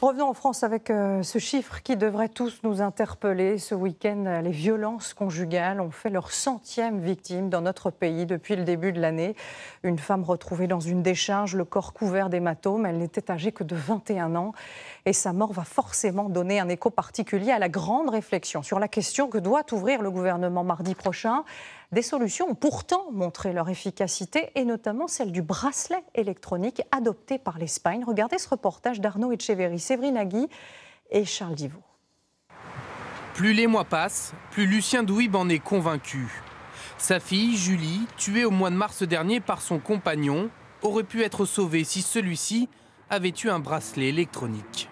Revenons en France avec ce chiffre qui devrait tous nous interpeller. Ce week-end, les violences conjugales ont fait leur 100e victime dans notre pays depuis le début de l'année. Une femme retrouvée dans une décharge, le corps couvert d'hématomes. Elle n'était âgée que de 21 ans. Et sa mort va forcément donner un écho particulier à la grande réflexion sur la question que doit ouvrir le gouvernement mardi prochain. Des solutions ont pourtant montré leur efficacité, et notamment celle du bracelet électronique adopté par l'Espagne. Regardez ce reportage d'Arnaud Etcheverry, Séverine Agui et Charles Divot. Plus les mois passent, plus Lucien Douib en est convaincu. Sa fille, Julie, tuée au mois de mars dernier par son compagnon, aurait pu être sauvée si celui-ci avait eu un bracelet électronique.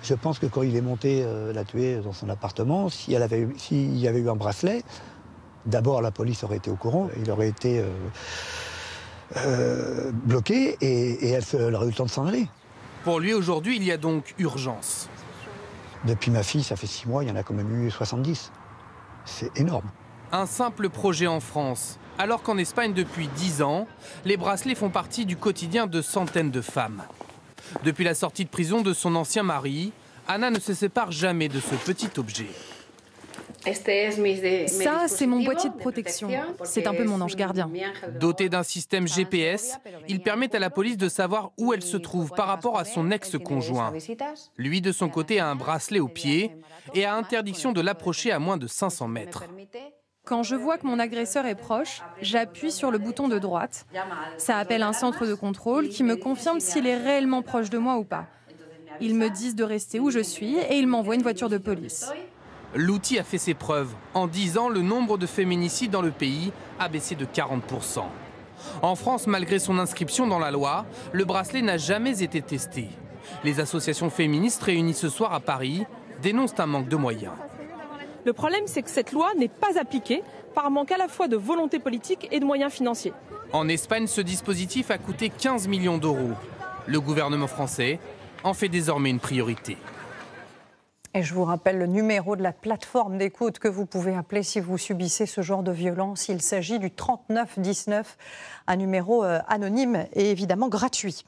Je pense que quand il est monté la tuer dans son appartement, s'il y avait eu un bracelet, d'abord la police aurait été au courant, il aurait été bloqué et elle aurait eu le temps de s'en aller. Pour lui, aujourd'hui, il y a donc urgence. Depuis ma fille, ça fait 6 mois, il y en a quand même eu 70. C'est énorme. Un simple projet en France, alors qu'en Espagne, depuis 10 ans, les bracelets font partie du quotidien de centaines de femmes. Depuis la sortie de prison de son ancien mari, Anna ne se sépare jamais de ce petit objet. Ça, c'est mon boîtier de protection. C'est un peu mon ange gardien. Doté d'un système GPS, il permet à la police de savoir où elle se trouve par rapport à son ex-conjoint. Lui, de son côté, a un bracelet au pied et a interdiction de l'approcher à moins de 500 mètres. Quand je vois que mon agresseur est proche, j'appuie sur le bouton de droite. Ça appelle un centre de contrôle qui me confirme s'il est réellement proche de moi ou pas. Ils me disent de rester où je suis et ils m'envoient une voiture de police. L'outil a fait ses preuves. En 10 ans, le nombre de féminicides dans le pays a baissé de 40%. En France, malgré son inscription dans la loi, le bracelet n'a jamais été testé. Les associations féministes réunies ce soir à Paris dénoncent un manque de moyens. Le problème, c'est que cette loi n'est pas appliquée par manque à la fois de volonté politique et de moyens financiers. En Espagne, ce dispositif a coûté 15 millions d'euros. Le gouvernement français en fait désormais une priorité. Et je vous rappelle le numéro de la plateforme d'écoute que vous pouvez appeler si vous subissez ce genre de violence. Il s'agit du 39 19, un numéro anonyme et évidemment gratuit.